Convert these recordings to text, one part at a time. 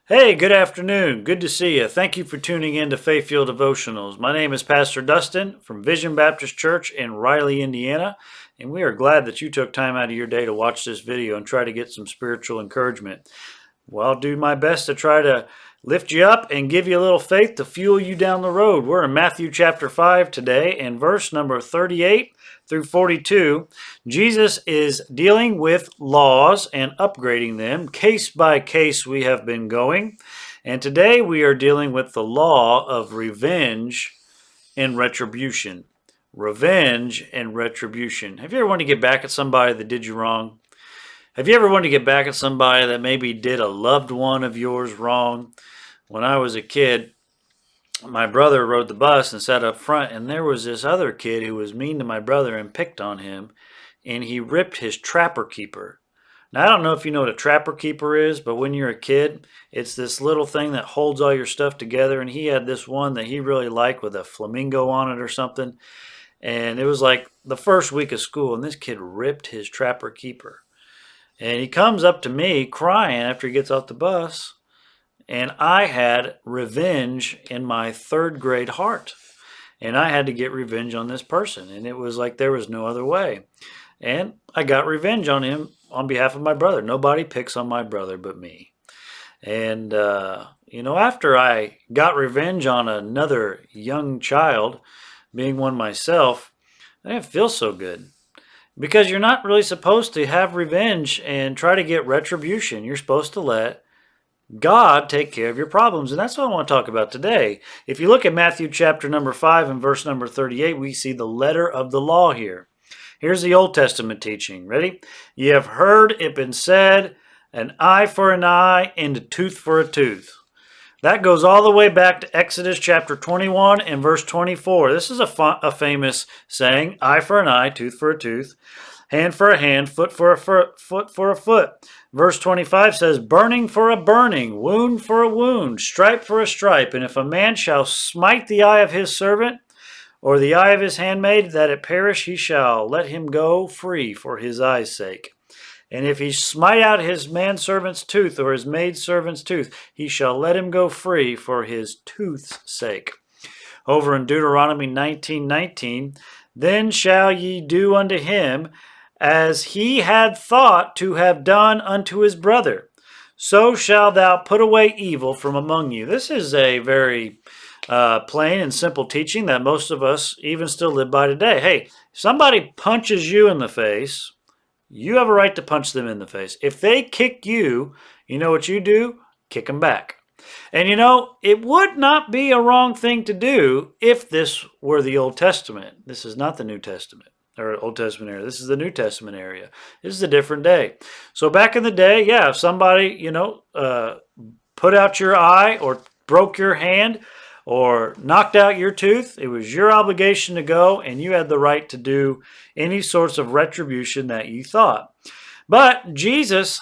Hey, good afternoon. Good to see you. Thank you for tuning in to Faith Fuel Devotionals. My name is Pastor Dustin from Vision Baptist Church in Riley, Indiana, and we are glad that you took time out of your day to watch this video and try to get some spiritual encouragement. Well, I'll do my best to try to lift you up and give you a little faith to fuel you down the road. We're in Matthew chapter 5 today, and verse number 38 through 42. Jesus is dealing with laws and upgrading them. Case by case, we have been going. And today we are dealing with the law of revenge and retribution. Revenge and retribution. Have you ever wanted to get back at somebody that did you wrong? Have you ever wanted to get back at somebody that maybe did a loved one of yours wrong? When I was a kid, my brother rode the bus and sat up front, and there was this other kid who was mean to my brother and picked on him, and he ripped his trapper keeper. Now, I don't know if you know what a trapper keeper is, but when you're a kid, it's this little thing that holds all your stuff together, and he had this one that he really liked with a flamingo on it or something, and it was like the first week of school, and this kid ripped his trapper keeper. And he comes up to me crying after he gets off the bus. And I had revenge in my third grade heart. And I had to get revenge on this person. And it was like there was no other way. And I got revenge on him on behalf of my brother. Nobody picks on my brother but me. And, after I got revenge on another young child, being one myself, I didn't feel so good. Because you're not really supposed to have revenge and try to get retribution. You're supposed to let God take care of your problems. And that's what I want to talk about today. If you look at Matthew chapter number 5 and verse number 38, we see the letter of the law here. Here's the Old Testament teaching. Ready? Ye have heard it been said, an eye for an eye and a tooth for a tooth. That goes all the way back to Exodus chapter 21 and verse 24. This is a famous saying, eye for an eye, tooth for a tooth, hand for a hand, foot for a foot for a foot. Verse 25 says, burning for a burning, wound for a wound, stripe for a stripe. And if a man shall smite the eye of his servant, or the eye of his handmaid, that it perish, he shall let him go free for his eye's sake. And if he smite out his manservant's tooth or his maidservant's tooth, he shall let him go free for his tooth's sake. Over in Deuteronomy 19:19, then shall ye do unto him as he had thought to have done unto his brother. So shalt thou put away evil from among you. This is a very plain and simple teaching that most of us even still live by today. Hey, if somebody punches you in the face, you have a right to punch them in the face. If they kick you, you know what you do? Kick them back. And it would not be a wrong thing to do if this were the Old Testament. This is not the New Testament or Old Testament area. This is the New Testament area. This is a different day. So back in the day, yeah, if somebody, put out your eye or broke your hand or knocked out your tooth, it was your obligation to go, and you had the right to do any sorts of retribution that you thought. But Jesus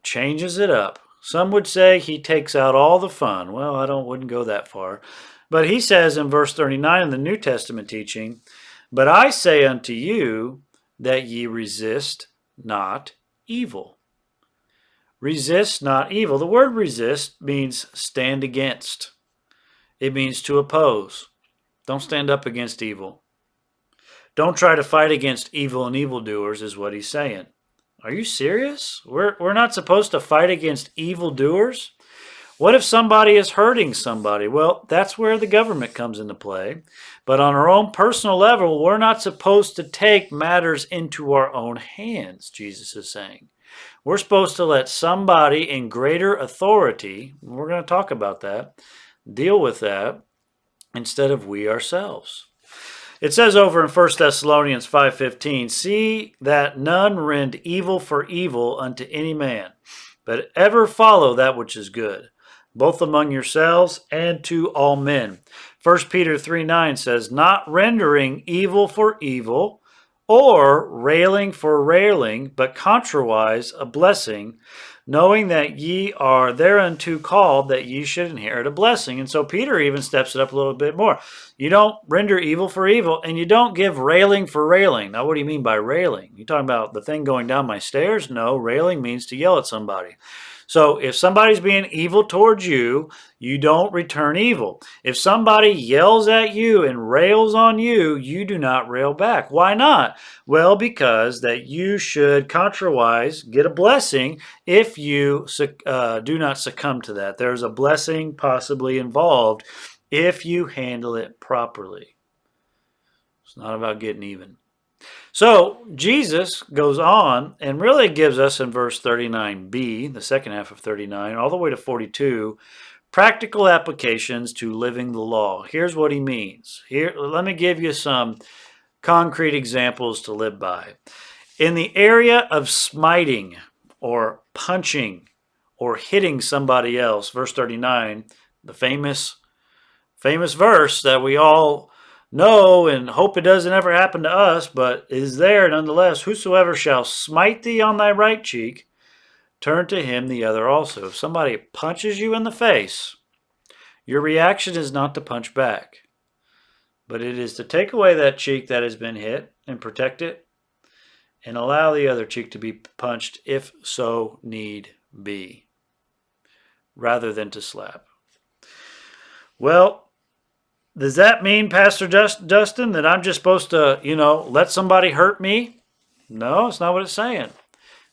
changes it up. Some would say he takes out all the fun. Well, wouldn't go that far. But he says in verse 39 in the New Testament teaching, but I say unto you that ye resist not evil. Resist not evil. The word resist means stand against. It means to oppose. Don't stand up against evil. Don't try to fight against evil and evildoers is what he's saying. Are you serious? We're not supposed to fight against evildoers? What if somebody is hurting somebody? Well, that's where the government comes into play. But on our own personal level, we're not supposed to take matters into our own hands, Jesus is saying. We're supposed to let somebody in greater authority, we're going to talk about that, deal with that instead of we ourselves. It says over in 1 Thessalonians 5:15, see that none rend evil for evil unto any man, but ever follow that which is good, both among yourselves and to all men. 1 Peter 3:9 says, not rendering evil for evil, or railing for railing, but contrariwise a blessing, knowing that ye are thereunto called, that ye should inherit a blessing. And so Peter even steps it up a little bit more. You don't render evil for evil, and you don't give railing for railing. Now, what do you mean by railing? You talking about the thing going down my stairs? No, railing means to yell at somebody. So if somebody's being evil towards you, you don't return evil. If somebody yells at you and rails on you, you do not rail back. Why not? Well, because that you should contrawise get a blessing if you do not succumb to that. There's a blessing possibly involved if you handle it properly. It's not about getting even. So Jesus goes on and really gives us in verse 39b, the second half of 39, all the way to 42, practical applications to living the law. Here's what he means. Here, let me give you some concrete examples to live by. In the area of smiting or punching or hitting somebody else, verse 39, the famous verse that we all know and hope it doesn't ever happen to us, but is there nonetheless. Whosoever shall smite thee on thy right cheek, turn to him the other also. If somebody punches you in the face, your reaction is not to punch back, but it is to take away that cheek that has been hit and protect it and allow the other cheek to be punched if so need be, rather than to slap. Well, does that mean, Pastor Dustin, that I'm just supposed to, let somebody hurt me? No, it's not what it's saying.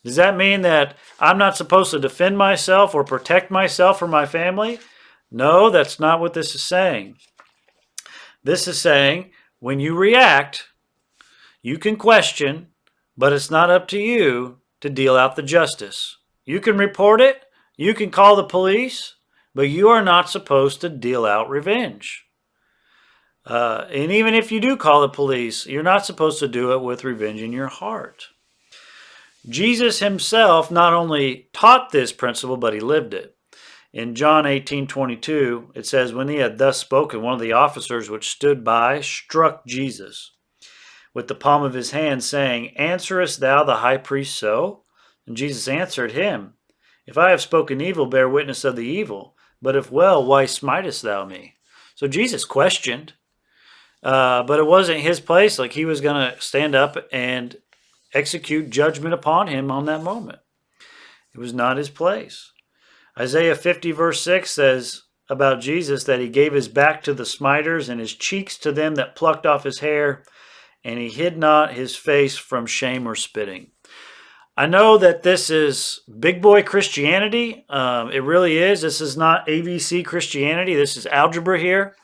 Does that mean that I'm not supposed to defend myself or protect myself or my family? No, that's not what this is saying. This is saying when you react, you can question, but it's not up to you to deal out the justice. You can report it, you can call the police, but you are not supposed to deal out revenge. And even if you do call the police, you're not supposed to do it with revenge in your heart. Jesus himself not only taught this principle, but he lived it. In John 18:22, it says, when he had thus spoken, one of the officers which stood by struck Jesus with the palm of his hand, saying, answerest thou the high priest so? And Jesus answered him, if I have spoken evil, bear witness of the evil. But if well, why smitest thou me? So Jesus questioned. But it wasn't his place. Like he was going to stand up and execute judgment upon him on that moment. It was not his place. Isaiah 50 verse 6 says about Jesus that he gave his back to the smiters and his cheeks to them that plucked off his hair, and he hid not his face from shame or spitting. I know that this is big boy Christianity. It really is. This is not ABC Christianity. This is algebra here.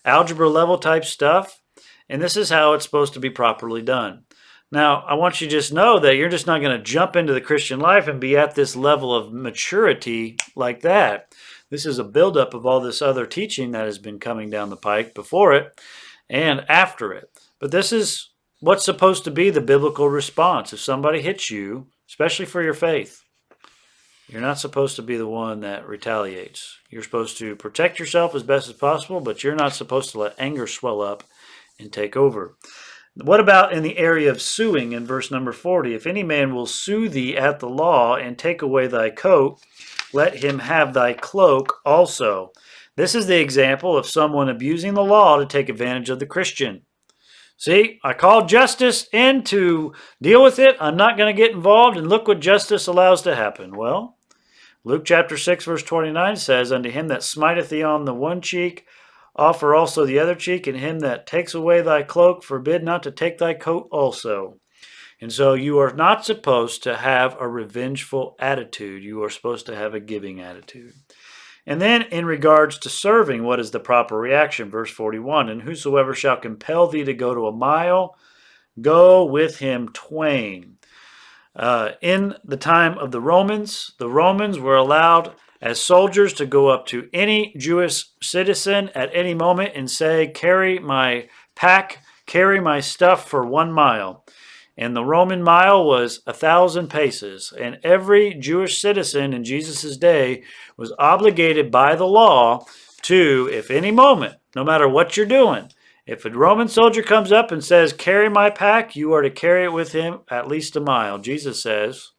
Algebra level type stuff, and this is how it's supposed to be properly done. Now, I want you to just know that you're just not going to jump into the Christian life and be at this level of maturity like that. This is a buildup of all this other teaching that has been coming down the pike before it and after it. But this is what's supposed to be the biblical response. If somebody hits you, especially for your faith, you're not supposed to be the one that retaliates. You're supposed to protect yourself as best as possible, but you're not supposed to let anger swell up and take over. What about in the area of suing in verse number 40? If any man will sue thee at the law and take away thy coat, let him have thy cloak also. This is the example of someone abusing the law to take advantage of the Christian. See, I called justice in to deal with it. I'm not going to get involved, and look what justice allows to happen. Well, Luke chapter 6 verse 29 says, unto him that smiteth thee on the one cheek, offer also the other cheek, and him that takes away thy cloak, forbid not to take thy coat also. And so you are not supposed to have a revengeful attitude. You are supposed to have a giving attitude. And then in regards to serving, what is the proper reaction? Verse 41, and whosoever shall compel thee to go to a mile, go with him twain. In the time of the Romans were allowed as soldiers to go up to any Jewish citizen at any moment and say, carry my pack, carry my stuff for 1 mile. And the Roman mile was 1,000 paces. And every Jewish citizen in Jesus' day was obligated by the law to, if any moment, no matter what you're doing, if a Roman soldier comes up and says, carry my pack, you are to carry it with him at least 1 mile. Jesus says,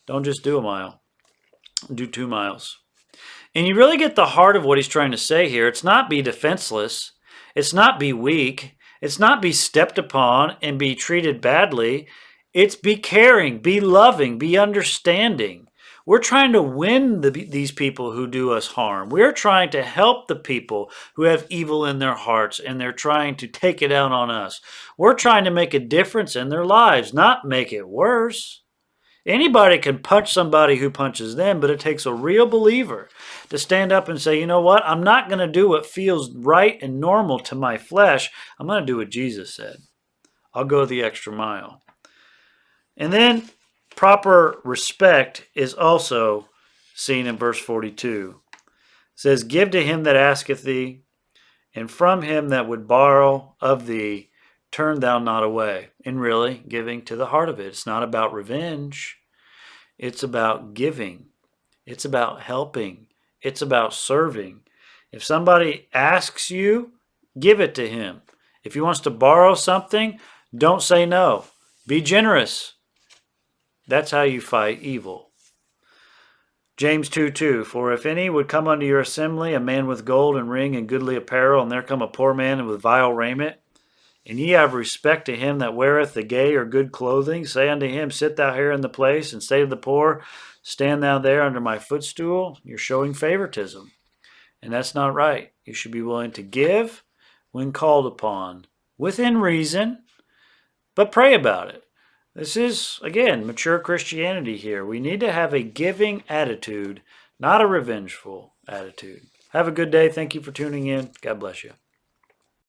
don't just do 1 mile, do 2 miles. And you really get the heart of what he's trying to say here. It's not be defenseless. It's not be weak. It's not be stepped upon and be treated badly. It's be caring, be loving, be understanding. We're trying to win these people who do us harm. We're trying to help the people who have evil in their hearts and they're trying to take it out on us. We're trying to make a difference in their lives, not make it worse. Anybody can punch somebody who punches them, but it takes a real believer to stand up and say, you know what? I'm not going to do what feels right and normal to my flesh. I'm going to do what Jesus said. I'll go the extra mile. And then proper respect is also seen in verse 42. It says, give to him that asketh thee, and from him that would borrow of thee, turn thou not away. And really, giving to the heart of it. It's not about revenge. It's about giving. It's about helping. It's about serving. If somebody asks you, give it to him. If he wants to borrow something, don't say no. Be generous. That's how you fight evil. James 2:2, for if any would come unto your assembly, a man with gold and ring and goodly apparel, and there come a poor man with vile raiment, and ye have respect to him that weareth the gay or good clothing, say unto him, sit thou here in the place, and say to the poor, stand thou there under my footstool, you're showing favoritism. And that's not right. You should be willing to give when called upon, within reason, but pray about it. This is, again, mature Christianity here. We need to have a giving attitude, not a revengeful attitude. Have a good day. Thank you for tuning in. God bless you.